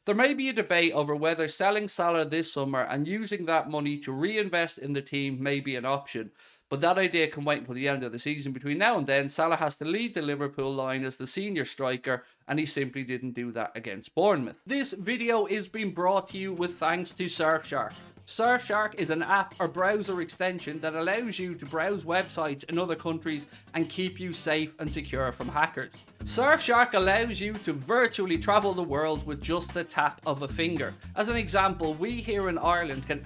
There may be a debate over whether selling Salah this summer and using that money to reinvest in the team may be an option, but that idea can wait until the end of the season. Between now and then, Salah has to lead the Liverpool line as the senior striker, and he simply didn't do that against Bournemouth. This video is being brought to you with thanks to Surfshark. Surfshark is an app or browser extension that allows you to browse websites in other countries and keep you safe and secure from hackers. Surfshark allows you to virtually travel the world with just the tap of a finger. As an example, we here in Ireland can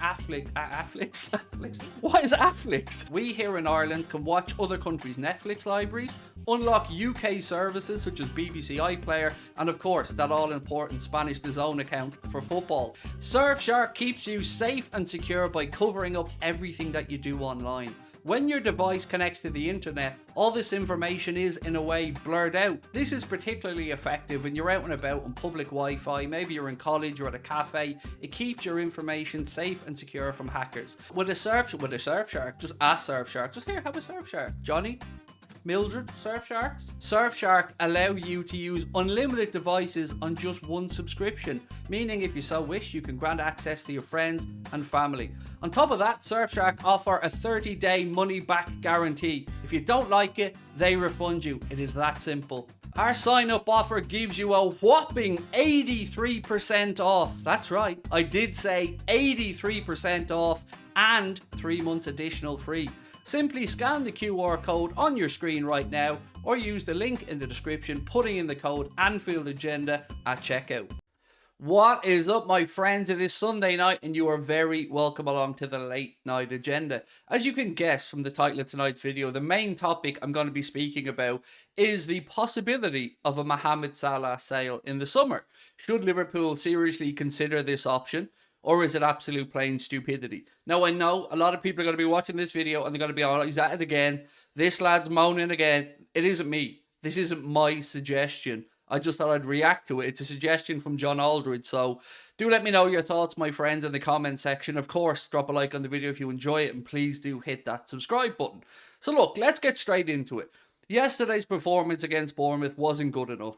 What is Afflix? We here in Ireland can watch other countries' Netflix libraries, unlock UK services such as BBC iPlayer, and of course that all-important Spanish DAZN account for football. Surfshark keeps you safe and secure by covering up everything that you do online. When your device connects to the internet, all this information is, in a way, blurred out. This is particularly effective when you're out and about on public Wi-Fi, maybe you're in college or at a cafe. It keeps your information safe and secure from hackers. With a Surfshark, just ask Surfshark. Just here, have a Surfshark. Johnny? Mildred, Surfsharks? Surfshark allow you to use unlimited devices on just one subscription, meaning if you so wish, you can grant access to your friends and family. On top of that, Surfshark offer a 30-day money-back guarantee. If you don't like it, they refund you. It is that simple. Our sign-up offer gives you a whopping 83% off. That's right, I did say 83% off and 3 months additional free. Simply scan the QR code on your screen right now or use the link in the description, putting in the code Anfield Agenda at checkout. What is up, my friends? It is Sunday night and you are very welcome along to the late night agenda. As you can guess from the title of tonight's video, the main topic I'm going to be speaking about is the possibility of a Mohamed Salah sale in the summer. Should Liverpool seriously consider this option? Or is it absolute plain stupidity? Now, I know a lot of people are going to be watching this video and they're going to be, oh, he's at it again. This lad's moaning again. It isn't me. This isn't my suggestion. I just thought I'd react to it. It's a suggestion from John Aldridge. So do let me know your thoughts, my friends, in the comment section. Of course, drop a like on the video if you enjoy it. And please do hit that subscribe button. So look, let's get straight into it. Yesterday's performance against Bournemouth wasn't good enough.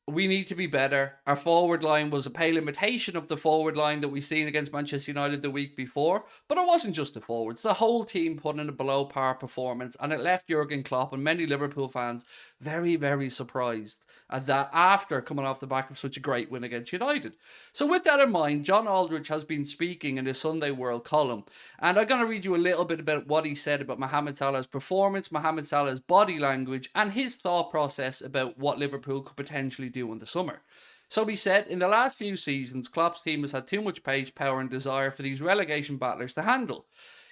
We need to be better. Our forward line was a pale imitation of the forward line that we've seen against Manchester United the week before. But it wasn't just the forwards. The whole team put in a below par performance, and it left Jurgen Klopp and many Liverpool fans very, very surprised at that after coming off the back of such a great win against United. So with that in mind, John Aldridge has been speaking in his Sunday World column, and I'm going to read you a little bit about what he said about Mohamed Salah's performance, Mohamed Salah's body language, and his thought process about what Liverpool could potentially do in the summer. So he said, in the last few seasons, Klopp's team has had too much pace, power and desire for these relegation battlers to handle.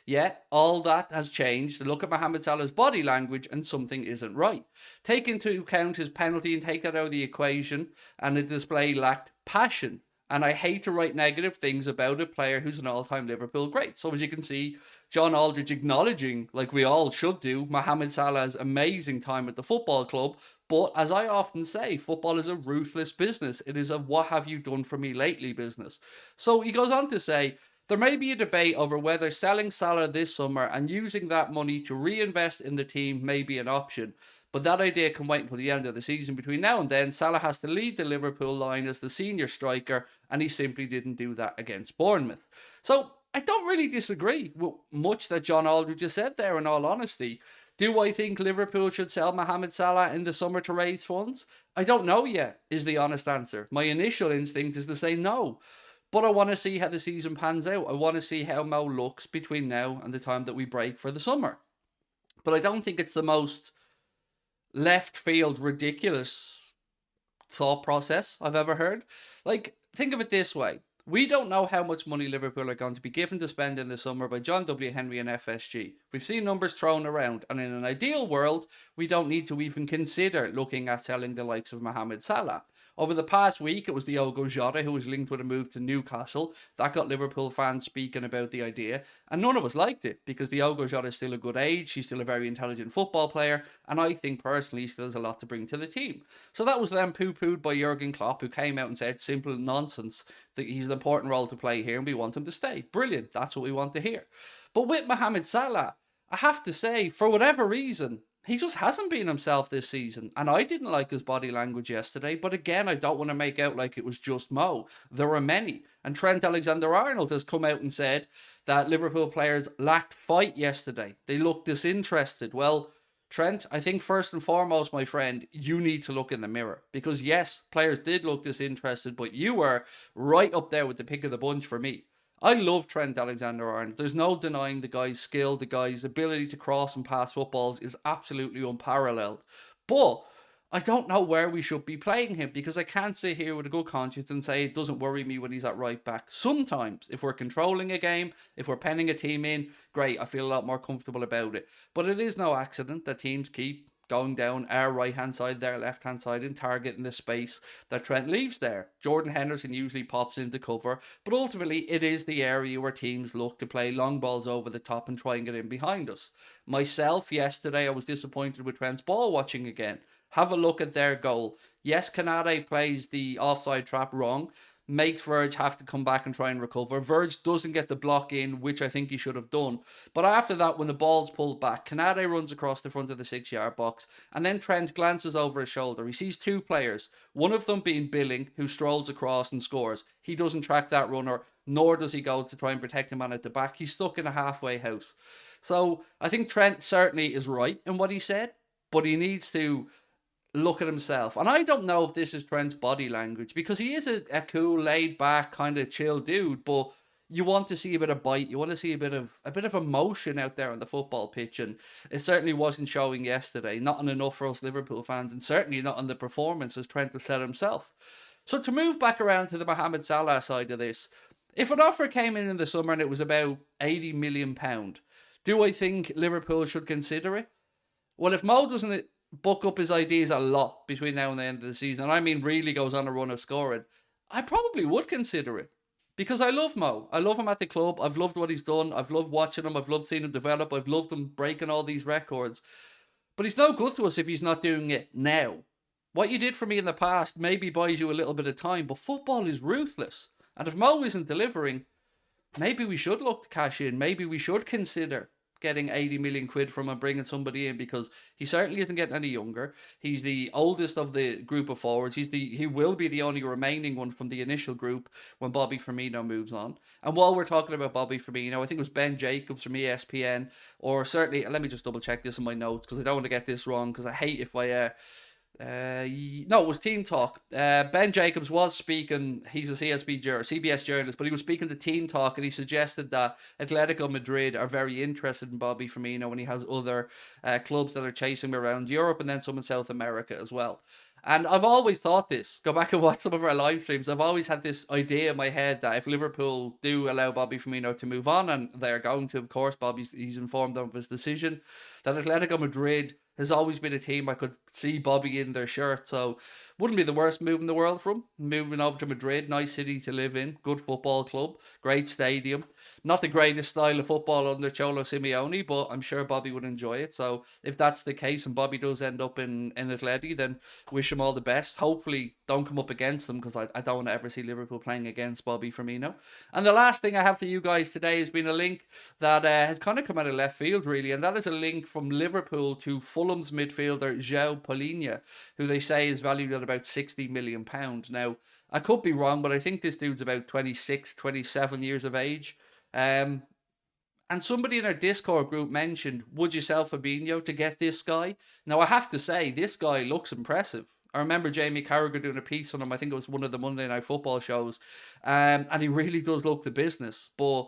Yet, all that has changed. Look at Mohamed Salah's body language and something isn't right. Take into account his penalty and take that out of the equation, and the display lacked passion. And I hate to write negative things about a player who's an all-time Liverpool great. So as you can see, John Aldridge acknowledging, like we all should do, Mohamed Salah's amazing time at the football club. But as I often say, football is a ruthless business. It is a what have you done for me lately business. So he goes on to say, there may be a debate over whether selling Salah this summer and using that money to reinvest in the team may be an option. But that idea can wait until the end of the season. Between now and then, Salah has to lead the Liverpool line as the senior striker, and he simply didn't do that against Bournemouth. So I don't really disagree with much that John Aldridge has said there, in all honesty. Do I think Liverpool should sell Mohamed Salah in the summer to raise funds? I don't know yet, is the honest answer. My initial instinct is to say no. But I want to see how the season pans out. I want to see how Mo looks between now and the time that we break for the summer. But I don't think it's the most left field ridiculous thought process I've ever heard. Like, think of it this way. We don't know how much money Liverpool are going to be given to spend in the summer by John W. Henry and FSG. We've seen numbers thrown around, and in an ideal world, we don't need to even consider looking at selling the likes of Mohamed Salah. Over the past week, it was Diogo Jota who was linked with a move to Newcastle. That got Liverpool fans speaking about the idea, and none of us liked it because Diogo Jota is still a good age, he's still a very intelligent football player, and I think personally he still has a lot to bring to the team. So that was then poo-pooed by Jurgen Klopp, who came out and said simple nonsense, that he's an important role to play here and we want him to stay. Brilliant, that's what we want to hear. But with Mohamed Salah, I have to say, for whatever reason, He just hasn't been himself this season. And I didn't like his body language yesterday. But again, I don't want to make out like it was just Mo. There were many. And Trent Alexander-Arnold has come out and said that Liverpool players lacked fight yesterday. They looked disinterested. Well, Trent, I think first and foremost, my friend, you need to look in the mirror. Because yes, players did look disinterested, but you were right up there with the pick of the bunch for me. I love Trent Alexander-Arnold. There's no denying the guy's skill, the guy's ability to cross and pass footballs is absolutely unparalleled. But I don't know where we should be playing him because I can't sit here with a good conscience and say it doesn't worry me when he's at right back. Sometimes, if we're controlling a game, if we're penning a team in, great, I feel a lot more comfortable about it. But it is no accident that teams keep going down our right-hand side, their left-hand side, and targeting the space that Trent leaves there. Jordan Henderson usually pops into cover, but ultimately it is the area where teams look to play long balls over the top and try and get in behind us. Myself, yesterday, I was disappointed with Trent's ball watching again. Have a look at their goal. Yes, Canade plays the offside trap wrong, makes Verge have to come back and try and recover. Verge doesn't get the block in, which I think he should have done. But after that, when the ball's pulled back, Canade runs across the front of the 6-yard box, and then Trent glances over his shoulder. He sees two players, one of them being Billing, who strolls across and scores. He doesn't track that runner, nor does he go to try and protect him on at the back. He's stuck in a halfway house. So I think Trent certainly is right in what he said, but he needs to look at himself. And I don't know if this is Trent's body language because he is a cool, laid back, kind of chill dude, but you want to see a bit of bite, you want to see a bit of emotion out there on the football pitch, and it certainly wasn't showing yesterday. Not enough for us Liverpool fans, and certainly not on the performance, as Trent has said himself. So to move back around to the Mohamed Salah side of this, if an offer came in the summer and it was about £80 million, do I think Liverpool should consider it? Well, if Mo doesn't buck up his ideas a lot between now and the end of the season, and I mean really goes on a run of scoring, I probably would consider it. Because I love Mo. I love him at the club. I've loved what he's done. I've loved watching him. I've loved seeing him develop. I've loved him breaking all these records. But he's no good to us if he's not doing it now. What you did for me in the past maybe buys you a little bit of time, but football is ruthless. And if Mo isn't delivering, maybe we should look to cash in. Maybe we should consider getting 80 million quid from him, bringing somebody in, because he certainly isn't getting any younger. He's the oldest of the group of forwards. He will be the only remaining one from the initial group when Bobby Firmino moves on. And while we're talking about Bobby Firmino, I think it was Ben Jacobs from ESPN, or certainly, let me just double check this in my notes because I don't want to get this wrong, because I hate if I no, it was Team Talk. Ben Jacobs was speaking. He's a CBS journalist, but he was speaking to Team Talk, and he suggested that Atletico Madrid are very interested in Bobby Firmino, and he has other clubs that are chasing him around Europe and then some in South America as well. And I've always thought this. Go back and watch some of our live streams. I've always had this idea in my head that if Liverpool do allow Bobby Firmino to move on, and they're going to, of course, he's informed them of his decision, that Atletico Madrid has always been a team I could see Bobby in their shirt. So wouldn't be the worst move in the world for him. Moving over to Madrid, nice city to live in, good football club, great stadium. Not the greatest style of football under Cholo Simeone, but I'm sure Bobby would enjoy it. So if that's the case and Bobby does end up in Atleti, then wish him all the best. Hopefully don't come up against him, because I don't want to ever see Liverpool playing against Bobby Firmino. And the last thing I have for you guys today has been a link that has kind of come out of left field, really, and that is a link from Liverpool to Fulham's midfielder João Palhinha, who they say is valued at about £60 million. Now, I could be wrong, but I think this dude's about 26, 27 years of age. And somebody in our Discord group mentioned, would you sell Fabinho to get this guy? Now, I have to say, this guy looks impressive. I remember Jamie Carragher doing a piece on him. I think it was one of the Monday Night Football shows. And he really does look the business. But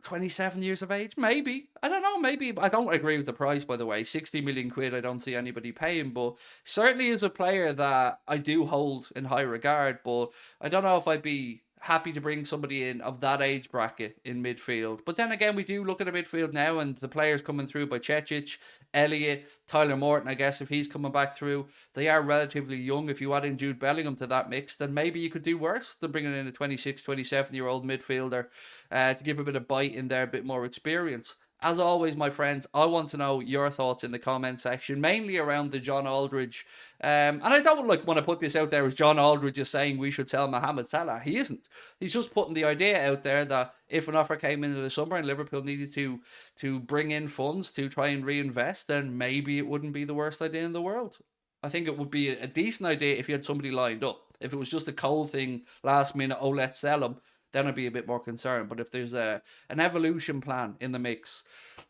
27 years of age? Maybe. I don't know. Maybe. I don't agree with the price, by the way. 60 million quid, I don't see anybody paying. But certainly is a player that I do hold in high regard. But I don't know if I'd be happy to bring somebody in of that age bracket in midfield. But then again, we do look at a midfield now, and the players coming through by Cecic, Elliott, Tyler Morton, I guess, if he's coming back through, they are relatively young. If you add in Jude Bellingham to that mix, then maybe you could do worse than bringing in a 26, 27-year-old midfielder to give a bit of bite in there, a bit more experience. As always, my friends, I want to know your thoughts in the comment section, mainly around the John Aldridge. And I don't want to put this out there as John Aldridge is saying we should sell Mohamed Salah. He isn't. He's just putting the idea out there that if an offer came into the summer and Liverpool needed to bring in funds to try and reinvest, then maybe it wouldn't be the worst idea in the world. I think it would be a decent idea if you had somebody lined up. If it was just a cold thing last minute, oh, let's sell him, then I'd be a bit more concerned. But if there's an evolution plan in the mix,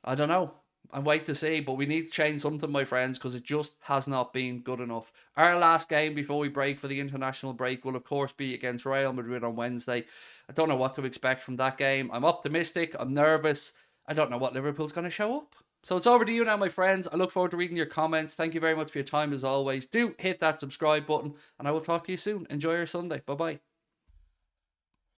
I don't know. I'm wait to see, but we need to change something, my friends, because it just has not been good enough. Our last game before we break for the international break will, of course, be against Real Madrid on Wednesday. I don't know what to expect from that game. I'm optimistic. I'm nervous. I don't know what Liverpool's going to show up. So it's over to you now, my friends. I look forward to reading your comments. Thank you very much for your time as always. Do hit that subscribe button, and I will talk to you soon. Enjoy your Sunday. Bye-bye.